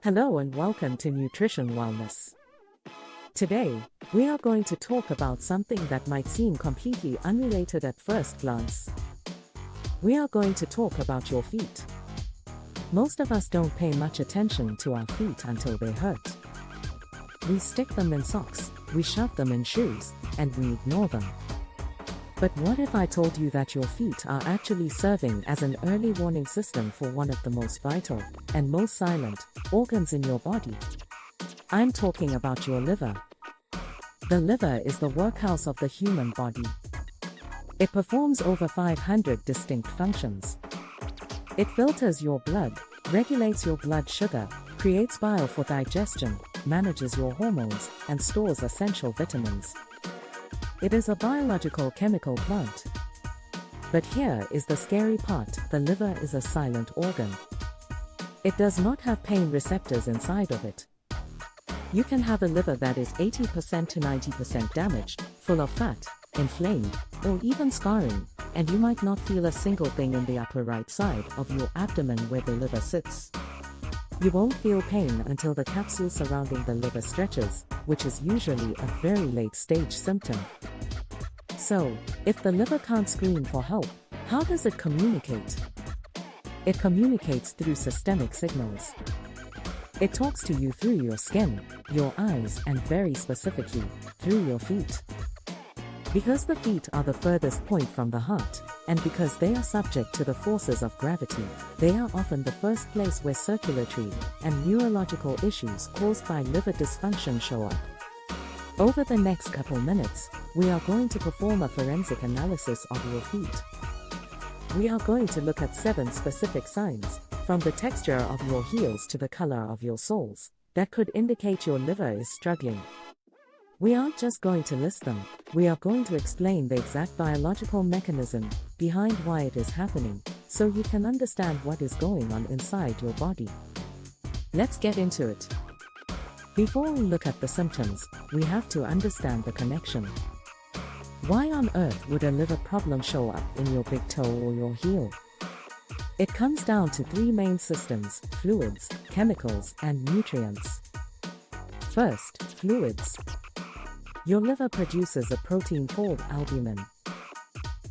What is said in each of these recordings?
Hello and welcome to Nutrition Wellness. Today, we are going to talk about something that might seem completely unrelated at first glance. We are going to talk about your feet. Most of us don't pay much attention to our feet until they hurt. We stick them in socks, we shove them in shoes, and we ignore them. But what if I told you that your feet are actually serving as an early warning system for one of the most vital and most silent organs in your body? I'm talking about your liver. The liver is the workhouse of the human body. It performs over 500 distinct functions. It filters your blood, regulates your blood sugar, creates bile for digestion, manages your hormones, and stores essential vitamins. It is a biological chemical plant. But here is the scary part: the liver is a silent organ. It does not have pain receptors inside of it. You can have a liver that is 80% to 90% damaged, full of fat, inflamed, or even scarring, and you might not feel a single thing in the upper right side of your abdomen where the liver sits. You won't feel pain until the capsule surrounding the liver stretches, which is usually a very late stage symptom. So, if the liver can't scream for help, how does it communicate? It communicates through systemic signals. It talks to you through your skin, your eyes, and very specifically, through your feet. Because the feet are the furthest point from the heart, and because they are subject to the forces of gravity, they are often the first place where circulatory and neurological issues caused by liver dysfunction show up. Over the next couple minutes, we are going to perform a forensic analysis of your feet. We are going to look at 7 specific signs, from the texture of your heels to the color of your soles, that could indicate your liver is struggling. We aren't just going to list them, we are going to explain the exact biological mechanism behind why it is happening, so you can understand what is going on inside your body. Let's get into it. Before we look at the symptoms, we have to understand the connection. Why on earth would a liver problem show up in your big toe or your heel? It comes down to 3 main systems: fluids, chemicals, and nutrients. First, fluids. Your liver produces a protein called albumin.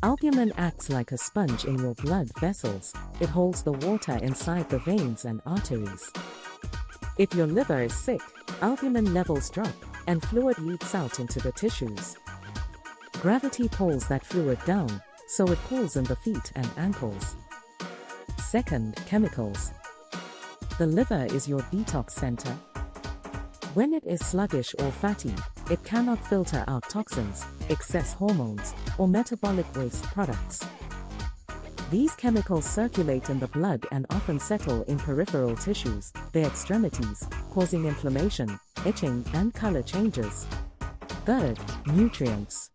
Albumin acts like a sponge in your blood vessels. It holds the water inside the veins and arteries. If your liver is sick, albumin levels drop, and fluid leaks out into the tissues. Gravity pulls that fluid down, so it pulls in the feet and ankles. Second, chemicals. The liver is your detox center. When it is sluggish or fatty, it cannot filter out toxins, excess hormones, or metabolic waste products. These chemicals circulate in the blood and often settle in peripheral tissues, the extremities, causing inflammation, itching, and color changes. Third, nutrients.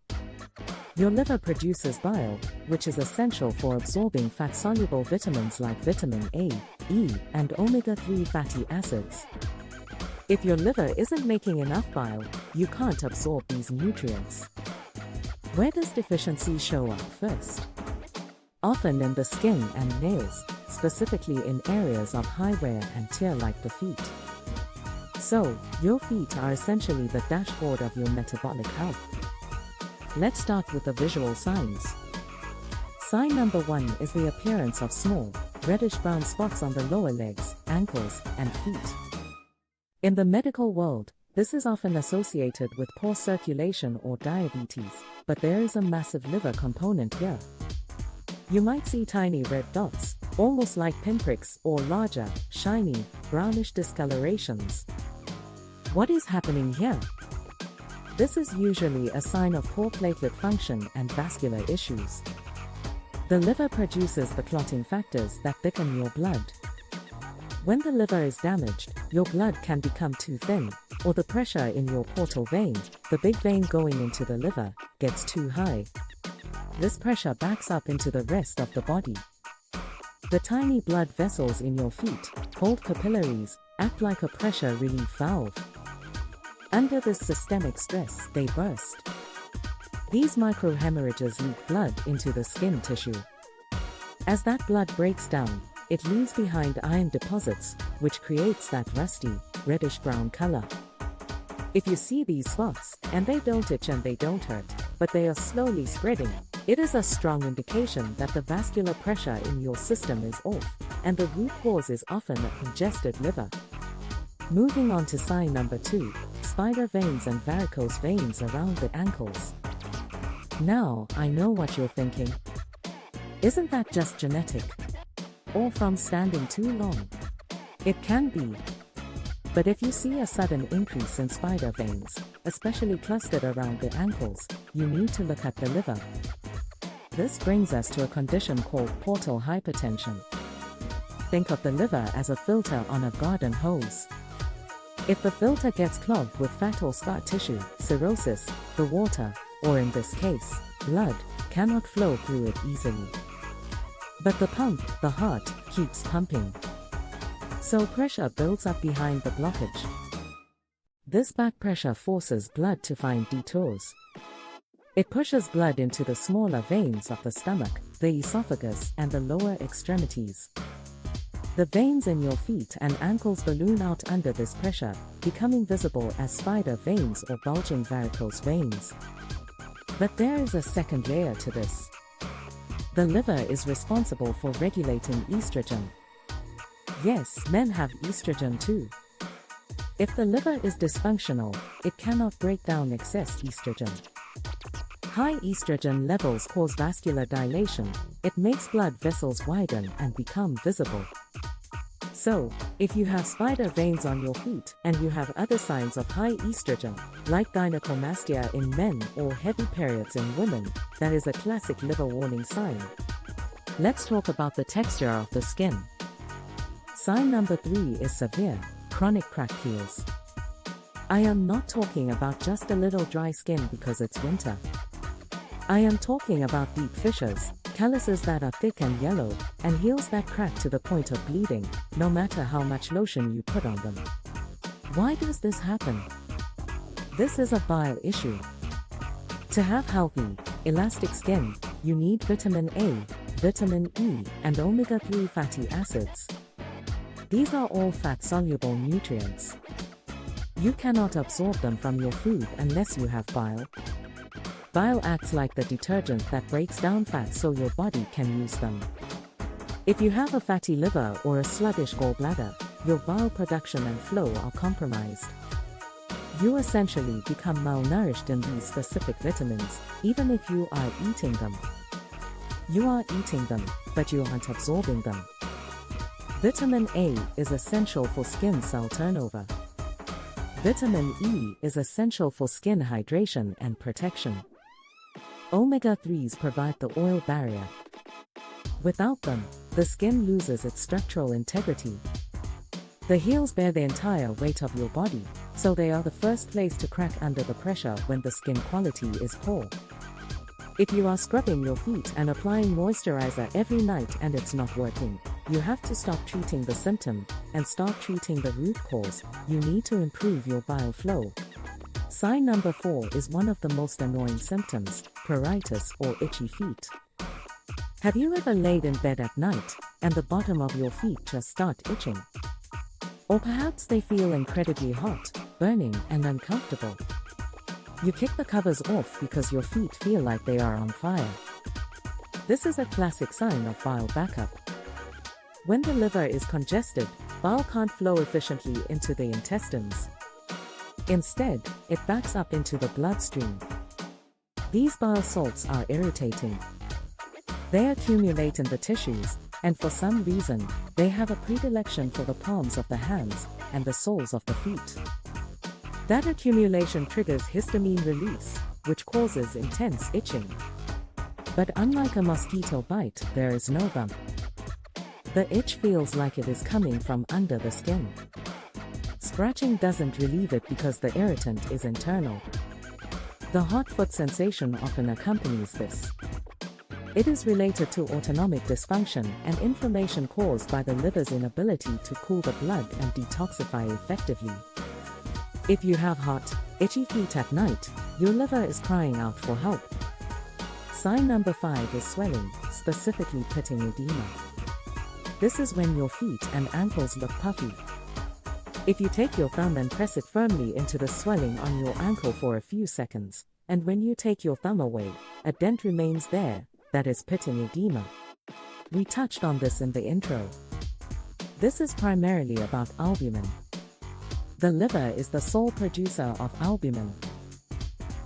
Your liver produces bile, which is essential for absorbing fat-soluble vitamins like vitamin A, E, and omega-3 fatty acids. If your liver isn't making enough bile, you can't absorb these nutrients. Where does deficiency show up first? Often in the skin and nails, specifically in areas of high wear and tear like the feet. So, your feet are essentially the dashboard of your metabolic health. Let's start with the visual signs. Sign number 1 is the appearance of small, reddish-brown spots on the lower legs, ankles, and feet. In the medical world, this is often associated with poor circulation or diabetes, but there is a massive liver component here. You might see tiny red dots, almost like pinpricks, or larger, shiny, brownish discolorations. What is happening here? This is usually a sign of poor platelet function and vascular issues. The liver produces the clotting factors that thicken your blood. When the liver is damaged, your blood can become too thin, or the pressure in your portal vein, the big vein going into the liver, gets too high. This pressure backs up into the rest of the body. The tiny blood vessels in your feet, called capillaries, act like a pressure relief valve. Under this systemic stress, they burst. These microhemorrhages leak blood into the skin tissue. As that blood breaks down, it leaves behind iron deposits, which creates that rusty, reddish-brown color. If you see these spots, and they don't itch and they don't hurt, but they are slowly spreading, it is a strong indication that the vascular pressure in your system is off, and the root cause is often a congested liver. Moving on to sign number 2, spider veins and varicose veins around the ankles. Now, I know what you're thinking. Isn't that just genetic? Or from standing too long? It can be. But if you see a sudden increase in spider veins, especially clustered around the ankles, you need to look at the liver. This brings us to a condition called portal hypertension. Think of the liver as a filter on a garden hose. If the filter gets clogged with fat or scar tissue, cirrhosis, the water, or in this case, blood, cannot flow through it easily. But the pump, the heart, keeps pumping. So pressure builds up behind the blockage. This back pressure forces blood to find detours. It pushes blood into the smaller veins of the stomach, the esophagus, and the lower extremities. The veins in your feet and ankles balloon out under this pressure, becoming visible as spider veins or bulging varicose veins. But there is a second layer to this. The liver is responsible for regulating estrogen. Yes, men have estrogen too. If the liver is dysfunctional, it cannot break down excess estrogen. High estrogen levels cause vascular dilation. It makes blood vessels widen and become visible. So, if you have spider veins on your feet and you have other signs of high estrogen, like gynecomastia in men or heavy periods in women, that is a classic liver warning sign. Let's talk about the texture of the skin. Sign number 3 is severe, chronic cracked heels. I am not talking about just a little dry skin because it's winter. I am talking about deep fissures, calluses that are thick and yellow, and heels that crack to the point of bleeding, no matter how much lotion you put on them. Why does this happen? This is a bile issue. To have healthy, elastic skin, you need vitamin A, vitamin E, and omega-3 fatty acids. These are all fat-soluble nutrients. You cannot absorb them from your food unless you have bile. Bile acts like the detergent that breaks down fat so your body can use them. If you have a fatty liver or a sluggish gallbladder, your bile production and flow are compromised. You essentially become malnourished in these specific vitamins, even if you are eating them. You are eating them, but you aren't absorbing them. Vitamin A is essential for skin cell turnover. Vitamin E is essential for skin hydration and protection. Omega-3s provide the oil barrier. Without them, the skin loses its structural integrity. The heels bear the entire weight of your body, so they are the first place to crack under the pressure when the skin quality is poor. If you are scrubbing your feet and applying moisturizer every night and it's not working, you have to stop treating the symptom and start treating the root cause. You need to improve your bile flow. Sign number 4 is one of the most annoying symptoms, pruritus or itchy feet. Have you ever laid in bed at night and the bottom of your feet just start itching? Or perhaps they feel incredibly hot, burning, and uncomfortable. You kick the covers off because your feet feel like they are on fire. This is a classic sign of bile backup. When the liver is congested, bile can't flow efficiently into the intestines. Instead, it backs up into the bloodstream. These bile salts are irritating. They accumulate in the tissues, and for some reason, they have a predilection for the palms of the hands and the soles of the feet. That accumulation triggers histamine release, which causes intense itching. But unlike a mosquito bite, there is no bump. The itch feels like it is coming from under the skin. Scratching doesn't relieve it because the irritant is internal. The hot foot sensation often accompanies this. It is related to autonomic dysfunction and inflammation caused by the liver's inability to cool the blood and detoxify effectively. If you have hot, itchy feet at night, your liver is crying out for help. Sign number 5 is swelling, specifically pitting edema. This is when your feet and ankles look puffy. If you take your thumb and press it firmly into the swelling on your ankle for a few seconds, and when you take your thumb away, a dent remains there, that is pitting edema. We touched on this in the intro. This is primarily about albumin. The liver is the sole producer of albumin.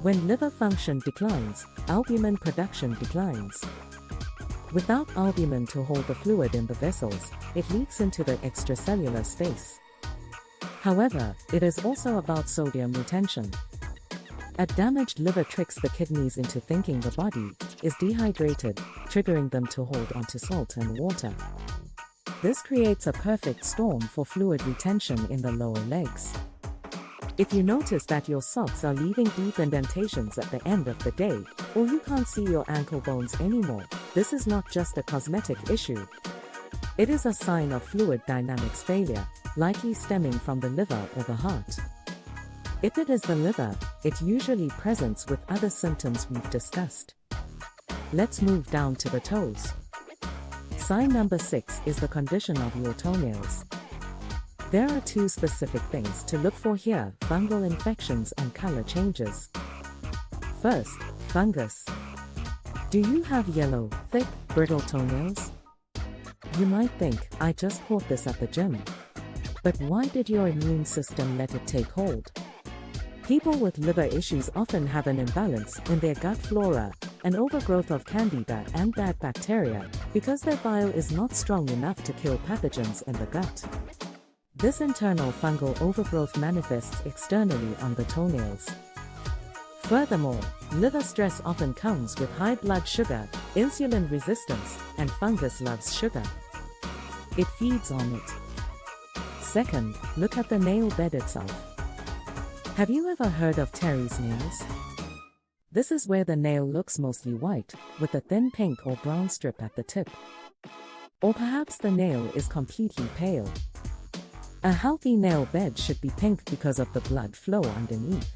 When liver function declines, albumin production declines. Without albumin to hold the fluid in the vessels, it leaks into the extracellular space. However, it is also about sodium retention. A damaged liver tricks the kidneys into thinking the body is dehydrated, triggering them to hold onto salt and water. This creates a perfect storm for fluid retention in the lower legs. If you notice that your socks are leaving deep indentations at the end of the day, or you can't see your ankle bones anymore, this is not just a cosmetic issue. It is a sign of fluid dynamics failure, likely stemming from the liver or the heart. If it is the liver, it usually presents with other symptoms we've discussed. Let's move down to the toes. Sign number 6 is the condition of your toenails. There are 2 specific things to look for here: fungal infections and color changes. First, fungus. Do you have yellow, thick, brittle toenails? You might think, I just caught this at the gym. But why did your immune system let it take hold? People with liver issues often have an imbalance in their gut flora, an overgrowth of candida and bad bacteria, because their bile is not strong enough to kill pathogens in the gut. This internal fungal overgrowth manifests externally on the toenails. Furthermore, liver stress often comes with high blood sugar, insulin resistance, and fungus loves sugar. It feeds on it. Second, look at the nail bed itself. Have you ever heard of Terry's nails? This is where the nail looks mostly white, with a thin pink or brown strip at the tip. Or perhaps the nail is completely pale. A healthy nail bed should be pink because of the blood flow underneath.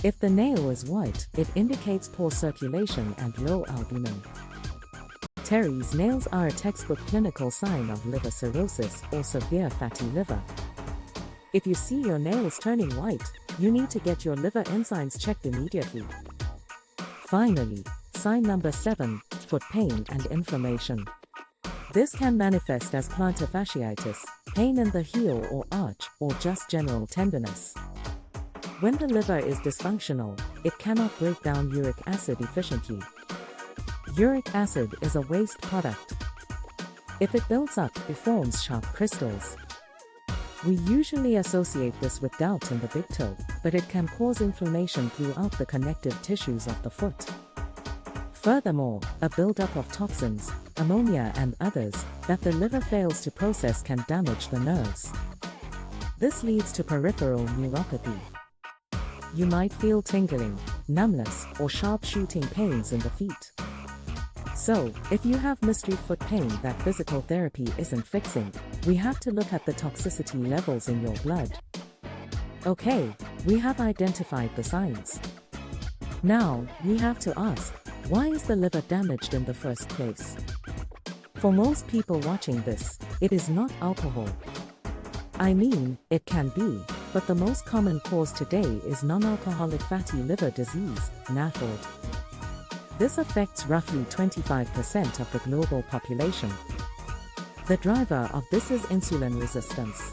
If the nail is white, it indicates poor circulation and low albumin. Terry's nails are a textbook clinical sign of liver cirrhosis or severe fatty liver. If you see your nails turning white, you need to get your liver enzymes checked immediately. Finally, sign number 7, foot pain and inflammation. This can manifest as plantar fasciitis, pain in the heel or arch, or just general tenderness. When the liver is dysfunctional, it cannot break down uric acid efficiently. Uric acid is a waste product. If it builds up, it forms sharp crystals. We usually associate this with gout in the big toe, but it can cause inflammation throughout the connective tissues of the foot. Furthermore, a buildup of toxins, ammonia and others, that the liver fails to process can damage the nerves. This leads to peripheral neuropathy. You might feel tingling, numbness, or sharp shooting pains in the feet. So, if you have mystery foot pain that physical therapy isn't fixing, we have to look at the toxicity levels in your blood. Okay, we have identified the signs. Now, we have to ask, why is the liver damaged in the first place? For most people watching this, it is not alcohol. I mean, it can be, but the most common cause today is non-alcoholic fatty liver disease, NAFLD. This affects roughly 25% of the global population. The driver of this is insulin resistance.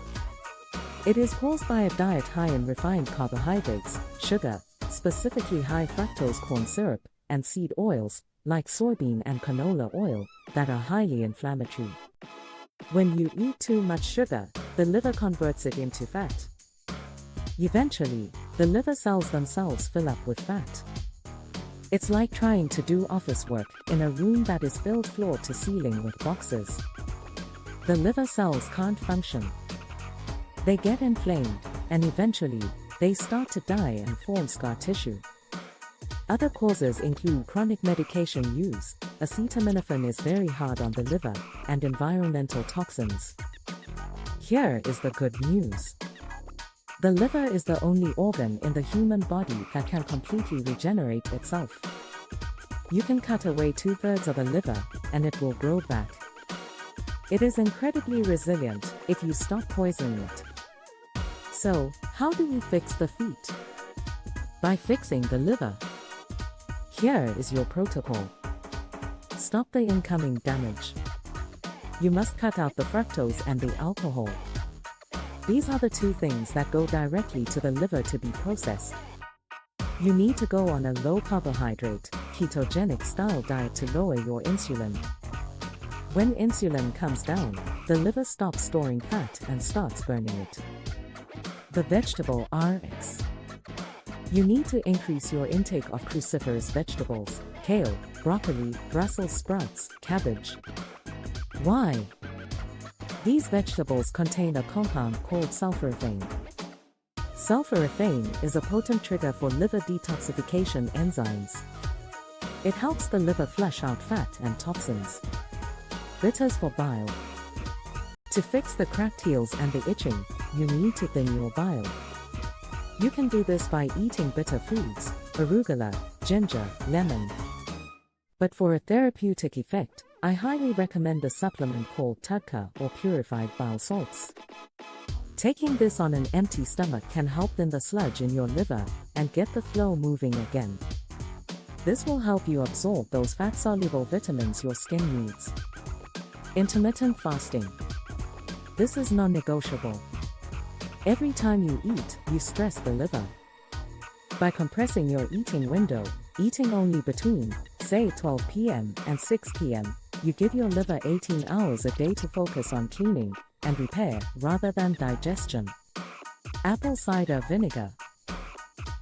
It is caused by a diet high in refined carbohydrates, sugar, specifically high fructose corn syrup, and seed oils, like soybean and canola oil, that are highly inflammatory. When you eat too much sugar, the liver converts it into fat. Eventually, the liver cells themselves fill up with fat. It's like trying to do office work in a room that is filled floor to ceiling with boxes. The liver cells can't function. They get inflamed, and eventually, they start to die and form scar tissue. Other causes include chronic medication use, acetaminophen is very hard on the liver, and environmental toxins. Here is the good news. The liver is the only organ in the human body that can completely regenerate itself. You can cut away 2/3 of a liver, and it will grow back. It is incredibly resilient if you stop poisoning it. So, how do we fix the feet? By fixing the liver. Here is your protocol. Stop the incoming damage. You must cut out the fructose and the alcohol. These are the two things that go directly to the liver to be processed. You need to go on a low-carbohydrate, ketogenic style diet to lower your insulin. When insulin comes down, the liver stops storing fat and starts burning it. The vegetable RX. You need to increase your intake of cruciferous vegetables, kale, broccoli, Brussels sprouts, cabbage. Why? These vegetables contain a compound called sulforaphane. Sulforaphane is a potent trigger for liver detoxification enzymes. It helps the liver flush out fat and toxins. Bitters for bile. To fix the cracked heels and the itching, you need to thin your bile. You can do this by eating bitter foods, arugula, ginger, lemon. But for a therapeutic effect, I highly recommend a supplement called TUDCA or purified bile salts. Taking this on an empty stomach can help thin the sludge in your liver and get the flow moving again. This will help you absorb those fat-soluble vitamins your skin needs. Intermittent fasting. This is non-negotiable. Every time you eat, you stress the liver. By compressing your eating window, eating only between, say 12 p.m. and 6 p.m., you give your liver 18 hours a day to focus on cleaning and repair rather than digestion. Apple cider vinegar.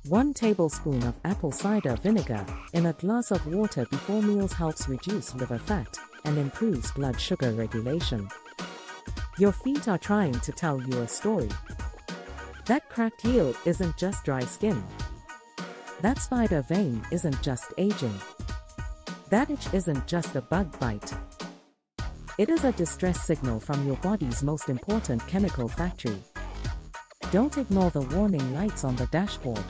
1 tablespoon of apple cider vinegar in a glass of water before meals helps reduce liver fat and improves blood sugar regulation. Your feet are trying to tell you a story. That cracked heel isn't just dry skin. That spider vein isn't just aging. That itch isn't just a bug bite. It is a distress signal from your body's most important chemical factory. Don't ignore the warning lights on the dashboard.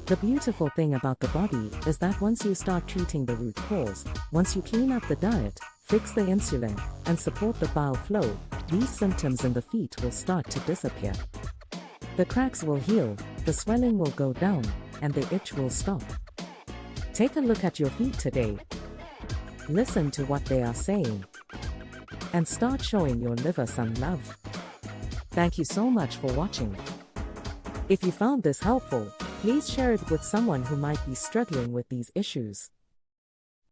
The beautiful thing about the body is that once you start treating the root cause, once you clean up the diet, fix the insulin, and support the bile flow, these symptoms in the feet will start to disappear. The cracks will heal, the swelling will go down, and the itch will stop. Take a look at your feet today. Listen to what they are saying. And start showing your liver some love. Thank you so much for watching. If you found this helpful, please share it with someone who might be struggling with these issues.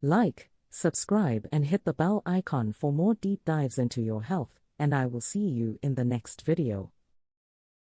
Like, subscribe and hit the bell icon for more deep dives into your health, and I will see you in the next video.